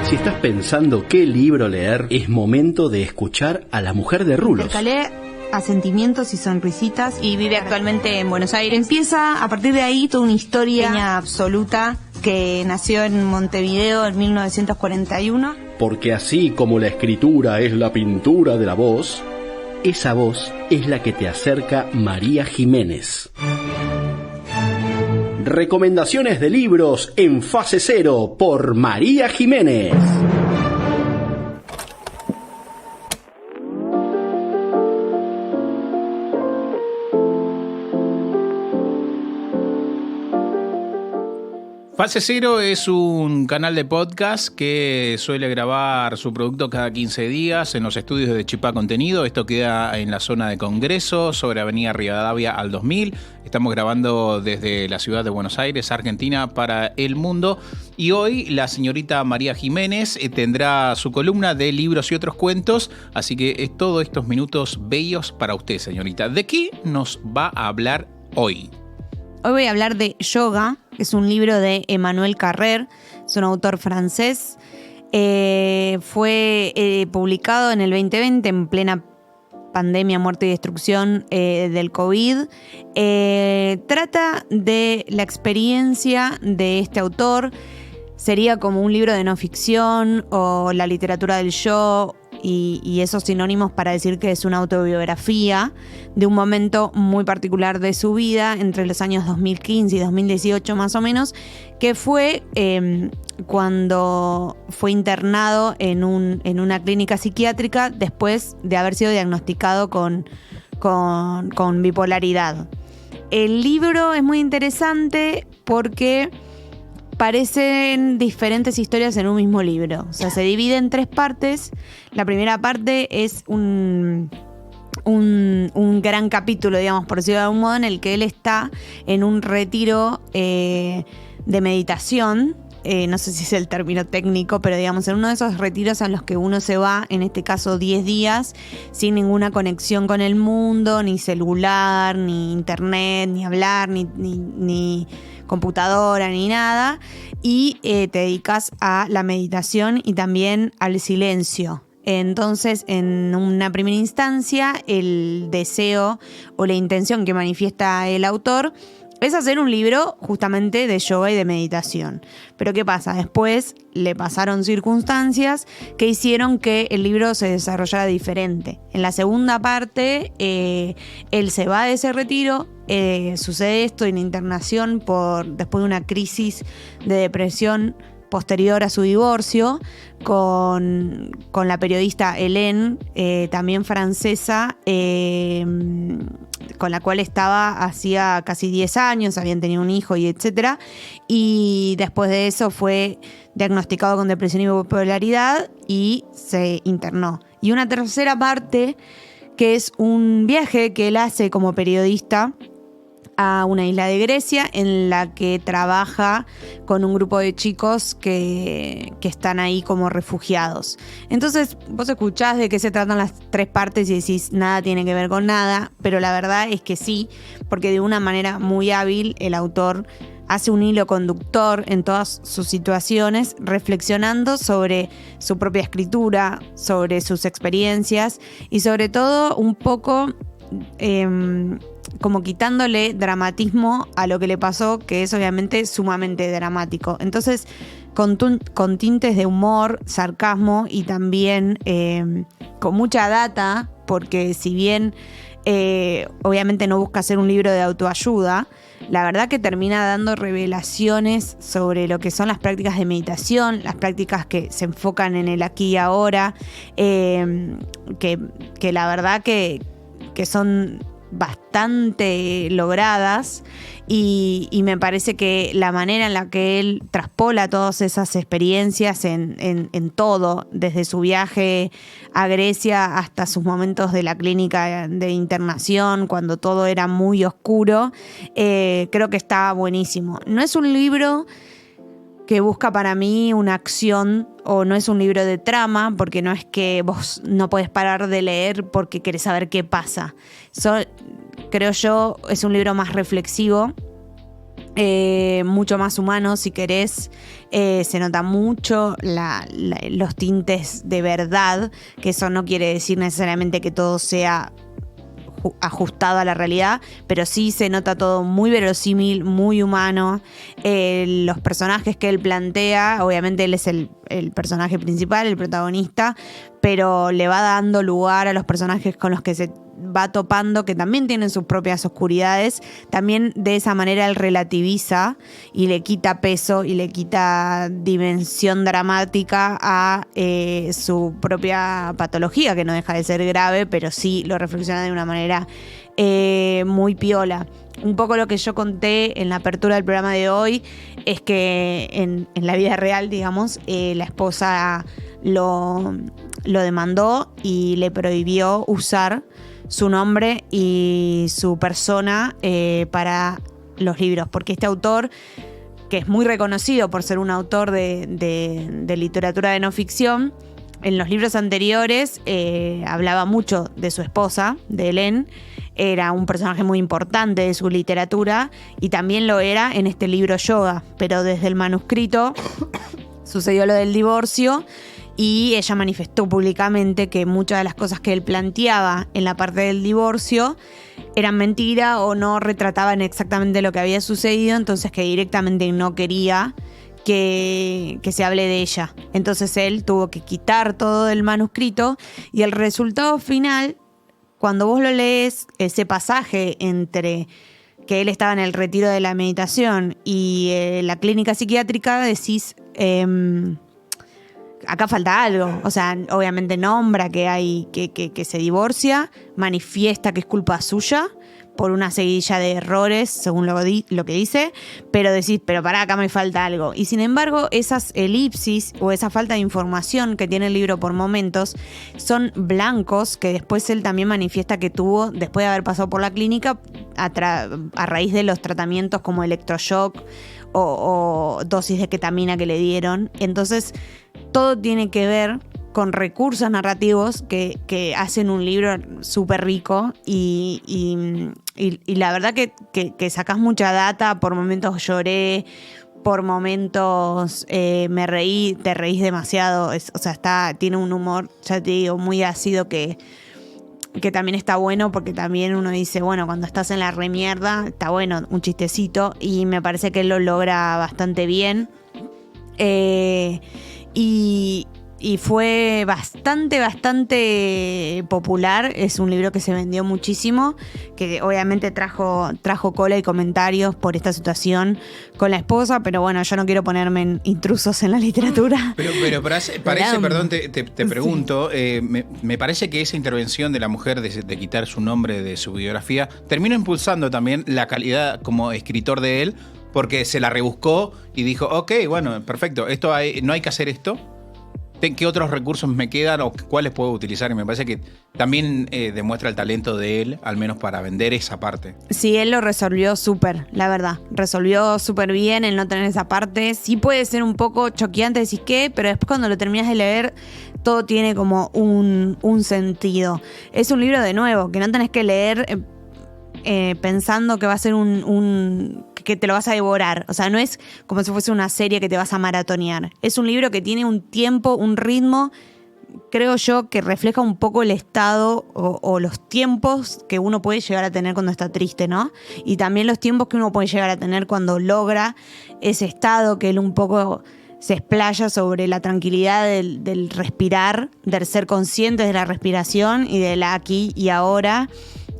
Si estás pensando qué libro leer, es momento de escuchar a La mujer de Rulos. Intercalé a sentimientos y sonrisitas y vive actualmente en Buenos Aires. Empieza a partir de ahí toda una historia absoluta que nació en Montevideo en 1941. Porque así como la escritura es la pintura de la voz, esa voz es la que te acerca María Jiménez. Recomendaciones de libros en Fase Cero por María Jiménez. Fase Cero es un canal de podcast que suele grabar su producto cada 15 días en los estudios de Chipá Contenido. Esto queda en la zona de Congreso, sobre Avenida Rivadavia al 2000. Estamos grabando desde la ciudad de Buenos Aires, Argentina, para el mundo. Y hoy la señorita María Jiménez tendrá su columna de libros y otros cuentos. Así que es todos estos minutos bellos para usted, señorita. ¿De qué nos va a hablar hoy? Hoy voy a hablar de Yoga, que es un libro de Emmanuel Carrère, es un autor francés. Fue publicado en el 2020, en plena pandemia, muerte y destrucción del COVID. Trata de la experiencia de este autor. Sería como un libro de no ficción o la literatura del yo, y esos sinónimos para decir que es una autobiografía de un momento muy particular de su vida, entre los años 2015 y 2018 más o menos, que fue cuando fue internado en una clínica psiquiátrica después de haber sido diagnosticado con bipolaridad. El libro es muy interesante porque parecen diferentes historias en un mismo libro. O sea, se divide en 3 partes. La primera parte es un gran capítulo, digamos, por decirlo de algún modo, en el que él está en un retiro de meditación. No sé si es el término técnico, pero digamos, en uno de esos retiros a los que uno se va, en este caso 10 días, sin ninguna conexión con el mundo, ni celular, ni internet, ni hablar, ni computadora, ni nada, y te dedicas a la meditación y también al silencio. Entonces, en una primera instancia, el deseo o la intención que manifiesta el autor es hacer un libro justamente de yoga y de meditación. Pero ¿qué pasa? Después le pasaron circunstancias que hicieron que el libro se desarrollara diferente. En la segunda parte, él se va de ese retiro, sucede esto en internación después de una crisis de depresión posterior a su divorcio con la periodista Hélène, también francesa, con la cual estaba hacía casi 10 años, habían tenido un hijo y etcétera, y después de eso fue diagnosticado con depresión y bipolaridad y se internó. Y una tercera parte, que es un viaje que él hace como periodista a una isla de Grecia, en la que trabaja con un grupo de chicos que están ahí como refugiados. Entonces vos escuchás de qué se tratan las 3 partes y decís nada tiene que ver con nada, pero la verdad es que sí, porque de una manera muy hábil el autor hace un hilo conductor en todas sus situaciones, reflexionando sobre su propia escritura, sobre sus experiencias y sobre todo un poco como quitándole dramatismo a lo que le pasó, que es obviamente sumamente dramático. Entonces, con tintes de humor, sarcasmo y también con mucha data, porque si bien obviamente no busca ser un libro de autoayuda, la verdad que termina dando revelaciones sobre lo que son las prácticas de meditación, las prácticas que se enfocan en el aquí y ahora, que la verdad que son bastante logradas y me parece que la manera en la que él traspola todas esas experiencias en todo, desde su viaje a Grecia hasta sus momentos de la clínica de internación, cuando todo era muy oscuro, creo que está buenísimo. No es un libro que busca para mí una acción, o no es un libro de trama, porque no es que vos no podés parar de leer porque querés saber qué pasa. Creo yo, es un libro más reflexivo mucho más humano, si querés. Se nota mucho los tintes de verdad, que eso no quiere decir necesariamente que todo sea ajustado a la realidad, pero sí se nota todo muy verosímil, muy humano. Los personajes que él plantea, obviamente él es el personaje principal, el protagonista, pero le va dando lugar a los personajes con los que se va topando, que también tienen sus propias oscuridades. También de esa manera él relativiza y le quita peso y le quita dimensión dramática a su propia patología, que no deja de ser grave, pero sí lo reflexiona de una manera muy piola. Un poco lo que yo conté en la apertura del programa de hoy es que en la vida real, digamos, la esposa lo demandó y le prohibió usar su nombre y su persona para los libros, porque este autor, que es muy reconocido por ser un autor de literatura de no ficción, en los libros anteriores hablaba mucho de su esposa, de Hélène. Era un personaje muy importante de su literatura y también lo era en este libro Yoga, pero desde el manuscrito sucedió lo del divorcio y ella manifestó públicamente que muchas de las cosas que él planteaba en la parte del divorcio eran mentira o no retrataban exactamente lo que había sucedido, entonces que directamente no quería que se hable de ella. Entonces él tuvo que quitar todo del manuscrito y el resultado final, cuando vos lo lees, ese pasaje entre que él estaba en el retiro de la meditación y la clínica psiquiátrica, decís, acá falta algo. O sea, obviamente nombra que hay que se divorcia, manifiesta que es culpa suya por una seguidilla de errores, según lo que dice, pero decís, pero pará, acá me falta algo. Y sin embargo, esas elipsis o esa falta de información que tiene el libro por momentos son blancos que después él también manifiesta que tuvo después de haber pasado por la clínica a raíz de los tratamientos como electroshock o dosis de ketamina que le dieron. Entonces, todo tiene que ver con recursos narrativos que hacen un libro súper rico y la verdad que sacás mucha data. Por momentos lloré, por momentos me reí, te reís demasiado. O sea, tiene un humor, ya te digo, muy ácido que también está bueno, porque también uno dice, bueno, cuando estás en la remierda, está bueno un chistecito, y me parece que él lo logra bastante bien. Y fue bastante popular. Es un libro que se vendió muchísimo, que obviamente trajo cola y comentarios por esta situación con la esposa, pero bueno, yo no quiero ponerme en intrusos en la literatura. Pero parece, perdón, te pregunto, me parece que esa intervención de la mujer de quitar su nombre de su biografía terminó impulsando también la calidad como escritor de él, porque se la rebuscó y dijo, ok, bueno, perfecto, no hay que hacer esto. ¿Qué otros recursos me quedan o cuáles puedo utilizar? Y me parece que también demuestra el talento de él, al menos para vender esa parte. Sí, él lo resolvió súper, la verdad. Resolvió súper bien el no tener esa parte. Sí puede ser un poco choqueante, decís qué, pero después cuando lo terminas de leer, todo tiene como un sentido. Es un libro, de nuevo, que no tenés que leer pensando que va a ser que te lo vas a devorar. O sea, no es como si fuese una serie que te vas a maratonear. Es un libro que tiene un tiempo, un ritmo, creo yo, que refleja un poco el estado o los tiempos que uno puede llegar a tener cuando está triste, ¿no? Y también los tiempos que uno puede llegar a tener cuando logra ese estado, que él un poco se explaya sobre la tranquilidad del respirar, del ser conscientes de la respiración y del aquí y ahora,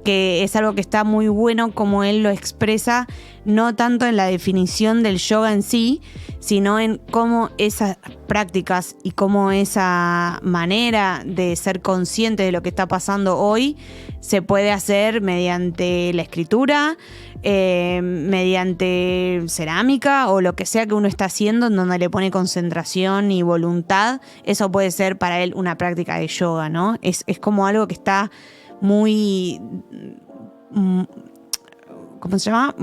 que es algo que está muy bueno como él lo expresa, no tanto en la definición del yoga en sí, sino en cómo esas prácticas y cómo esa manera de ser consciente de lo que está pasando hoy se puede hacer mediante la escritura, mediante cerámica o lo que sea que uno está haciendo, en donde le pone concentración y voluntad. Eso puede ser para él una práctica de yoga, ¿no? Es como algo que está muy... ¿cómo se llama?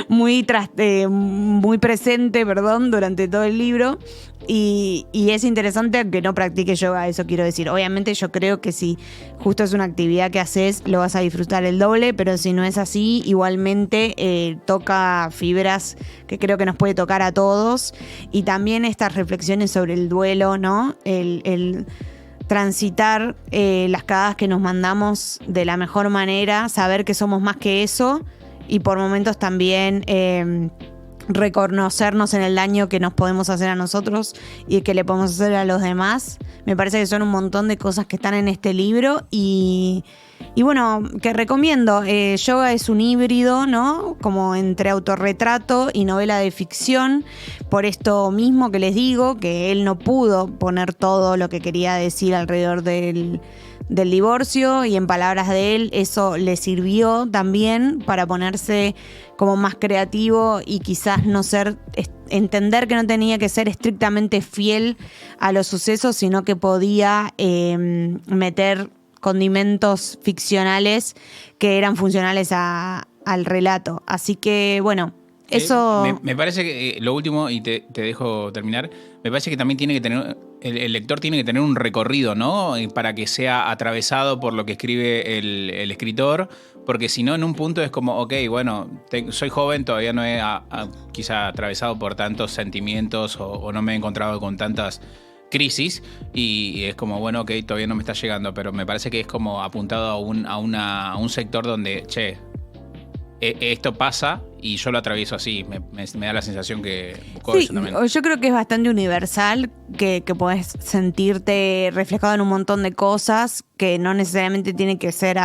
muy presente, durante todo el libro. Y es interesante aunque no practique yoga, eso quiero decir. Obviamente yo creo que si justo es una actividad que haces, lo vas a disfrutar el doble, pero si no es así, igualmente toca fibras que creo que nos puede tocar a todos. Y también estas reflexiones sobre el duelo, ¿no? El transitar las cagadas que nos mandamos de la mejor manera, saber que somos más que eso y por momentos también reconocernos en el daño que nos podemos hacer a nosotros y que le podemos hacer a los demás. Me parece que son un montón de cosas que están en este libro y bueno, que recomiendo. Yoga es un híbrido, ¿no? Como entre autorretrato y novela de ficción. Por esto mismo que les digo, que él no pudo poner todo lo que quería decir alrededor del divorcio, y en palabras de él eso le sirvió también para ponerse como más creativo y quizás entender que no tenía que ser estrictamente fiel a los sucesos, sino que podía meter condimentos ficcionales que eran funcionales al relato. Así que bueno, eso... Me parece que lo último, y te dejo terminar, me parece que también tiene que tener, el lector tiene que tener un recorrido, ¿no? Para que sea atravesado por lo que escribe el escritor, porque si no, en un punto es como, ok, bueno, soy joven, todavía no he quizá atravesado por tantos sentimientos o no me he encontrado con tantas crisis y es como, bueno, ok, todavía no me está llegando, pero me parece que es como apuntado a un sector donde, esto pasa y yo lo atravieso así. Me da la sensación que buscó eso también. Yo creo que es bastante universal, que podés sentirte reflejado en un montón de cosas, que no necesariamente tiene que ser,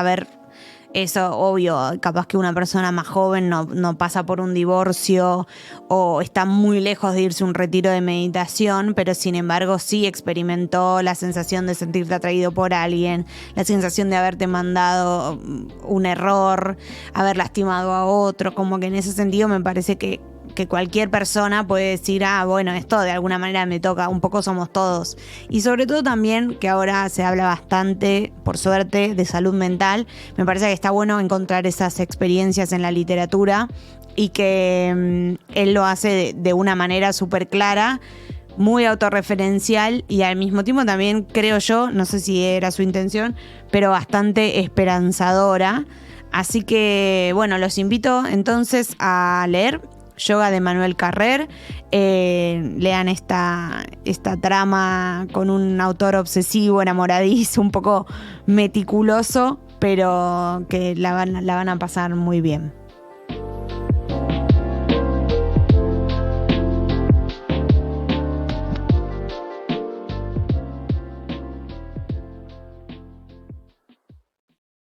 eso, obvio, capaz que una persona más joven no pasa por un divorcio o está muy lejos de irse a un retiro de meditación, pero sin embargo sí experimentó la sensación de sentirte atraído por alguien, la sensación de haberte mandado un error, haber lastimado a otro, como que en ese sentido me parece que cualquier persona puede decir, bueno, esto de alguna manera me toca, un poco somos todos. Y sobre todo también, que ahora se habla bastante, por suerte, de salud mental, me parece que está bueno encontrar esas experiencias en la literatura y que él lo hace de una manera súper clara, muy autorreferencial y al mismo tiempo también, creo yo, no sé si era su intención, pero bastante esperanzadora. Así que, bueno, los invito entonces a leer Yoga de Manuel Carrer. Lean esta trama con un autor obsesivo, enamoradizo, un poco meticuloso, pero que la van a pasar muy bien.